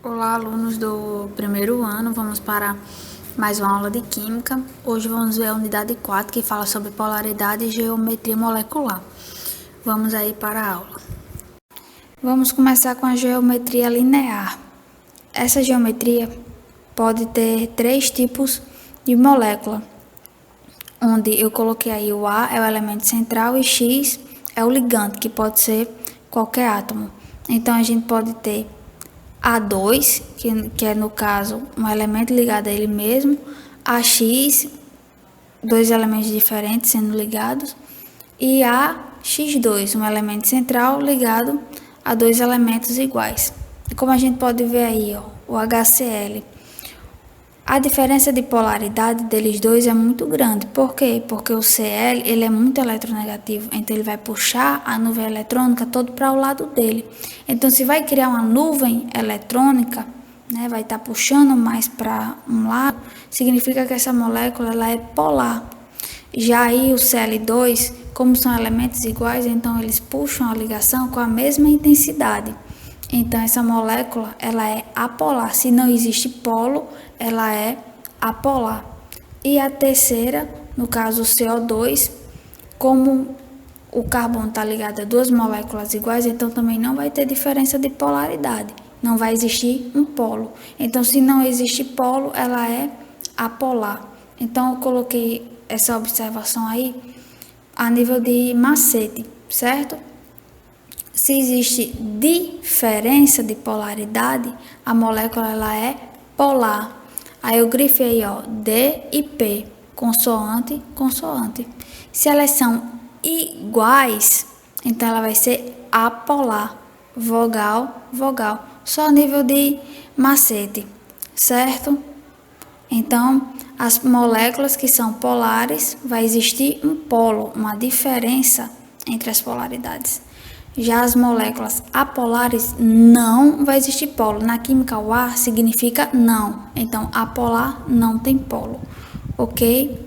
Olá, alunos do primeiro ano, vamos para mais uma aula de Química. Hoje vamos ver a unidade 4, que fala sobre polaridade e geometria molecular. Vamos aí para a aula. Vamos começar com a geometria linear. Essa geometria pode ter 3 tipos de molécula, onde eu coloquei aí o A é o elemento central e X é o ligante, que pode ser qualquer átomo. Então, a gente pode ter A2, que é no caso um elemento ligado a ele mesmo, AX, dois elementos diferentes sendo ligados, e AX2, um elemento central ligado a dois elementos iguais. E como a gente pode ver aí, o HCl, a diferença de polaridade deles dois é muito grande. Por quê? Porque o Cl ele é muito eletronegativo, então ele vai puxar a nuvem eletrônica todo para o lado dele. Então, se vai criar uma nuvem eletrônica, né, vai estar puxando mais para um lado, significa que essa molécula ela é polar. Já aí o Cl2, como são elementos iguais, então eles puxam a ligação com a mesma intensidade. Então, essa molécula ela é apolar. Se não existe polo, ela é apolar. E a terceira, no caso o CO2, como o carbono está ligado a duas moléculas iguais, então também não vai ter diferença de polaridade. Não vai existir um polo. Então, se não existe polo, ela é apolar. Então, eu coloquei essa observação aí a nível de macete, certo? Se existe diferença de polaridade, a molécula ela é polar. Aí eu grifei, D e P, consoante, consoante. Se elas são iguais, então ela vai ser apolar, vogal, vogal. Só nível de macete, certo? Então, as moléculas que são polares, vai existir um polo, uma diferença entre as polaridades. Já as moléculas apolares, não vai existir polo. Na química, o A significa não. Então, apolar não tem polo. Ok?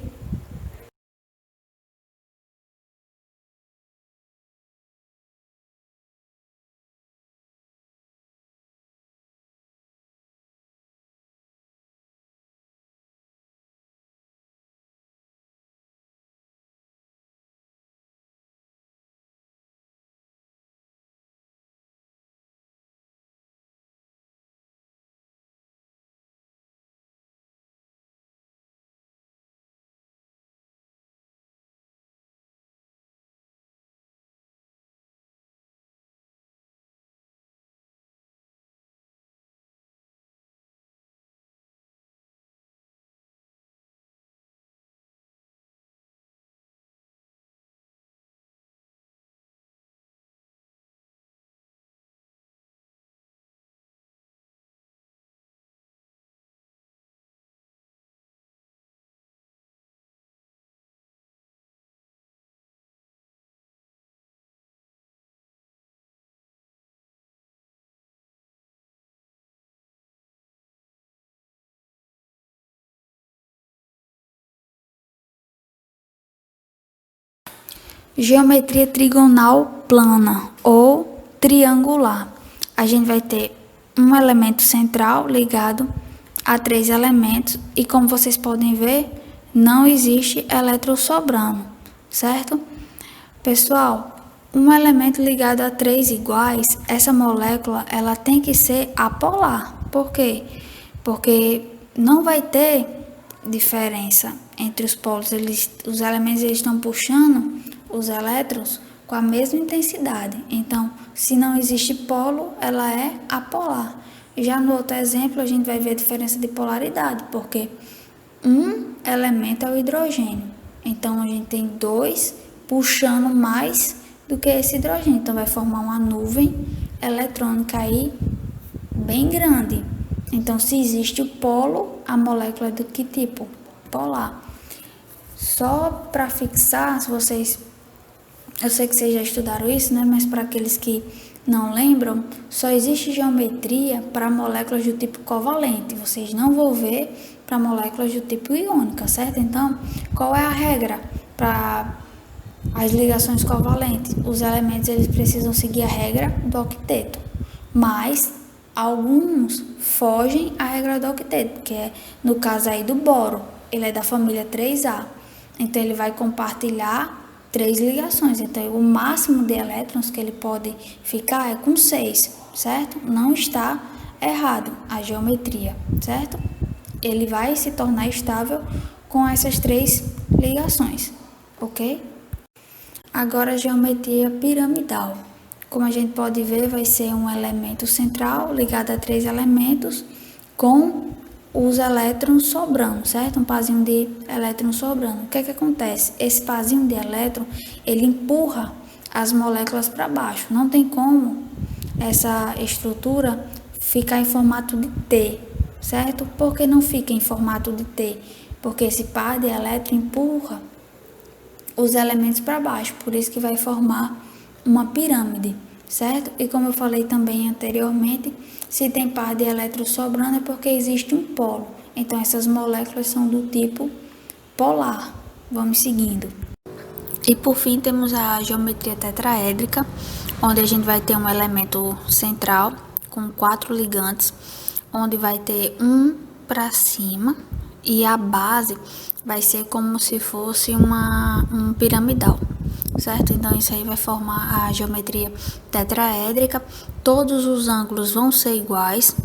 Geometria trigonal plana ou triangular. A gente vai ter um elemento central ligado a 3 elementos e, como vocês podem ver, não existe elétron sobrando, certo? Pessoal, um elemento ligado a 3 iguais, essa molécula ela tem que ser apolar. Por quê? Porque não vai ter diferença entre os polos. Os elementos eles estão puxando os elétrons com a mesma intensidade. Então, se não existe polo, ela é apolar. Já no outro exemplo, a gente vai ver a diferença de polaridade, porque um elemento é o hidrogênio. Então, a gente tem dois puxando mais do que esse hidrogênio. Então, vai formar uma nuvem eletrônica aí bem grande. Então, se existe o polo, a molécula é do que tipo? Polar. Só para fixar, se vocês... Eu sei que vocês já estudaram isso, né? Mas para aqueles que não lembram, só existe geometria para moléculas do tipo covalente. Vocês não vão ver para moléculas do tipo iônica, certo? Então, qual é a regra para as ligações covalentes? Os elementos eles precisam seguir a regra do octeto, mas alguns fogem à regra do octeto, que é no caso aí do boro, ele é da família 3A, então ele vai compartilhar 3 ligações, então o máximo de elétrons que ele pode ficar é com 6, certo? Não está errado a geometria, certo? Ele vai se tornar estável com essas 3 ligações, ok? Agora a geometria piramidal. Como a gente pode ver, vai ser um elemento central ligado a 3 elementos com os elétrons sobrando, certo? Um parzinho de elétrons sobrando. O que acontece? Esse parzinho de elétron, ele empurra as moléculas para baixo. Não tem como essa estrutura ficar em formato de T, certo? Por que não fica em formato de T? Porque esse par de elétrons empurra os elementos para baixo, por isso que vai formar uma pirâmide, certo? E como eu falei também anteriormente, se tem par de elétrons sobrando é porque existe um polo, então essas moléculas são do tipo polar. Vamos seguindo. E por fim temos a geometria tetraédrica, onde a gente vai ter um elemento central com 4 ligantes, onde vai ter um para cima e a base vai ser como se fosse um piramidal, certo? Então isso aí vai formar a geometria tetraédrica. Todos os ângulos vão ser iguais,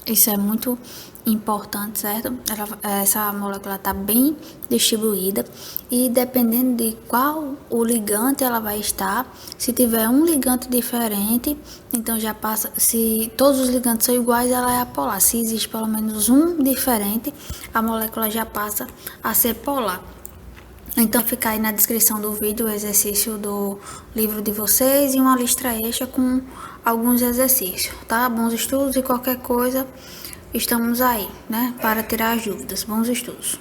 isso é muito importante, certo? Essa molécula está bem distribuída e dependendo de qual o ligante ela vai estar, se tiver um ligante diferente, então já passa, se todos os ligantes são iguais, ela é apolar. Se existe pelo menos um diferente, a molécula já passa a ser polar. Então fica aí na descrição do vídeo o exercício do livro de vocês e uma lista extra com alguns exercícios, tá? Bons estudos e qualquer coisa, estamos aí, né? Para tirar as dúvidas. Bons estudos.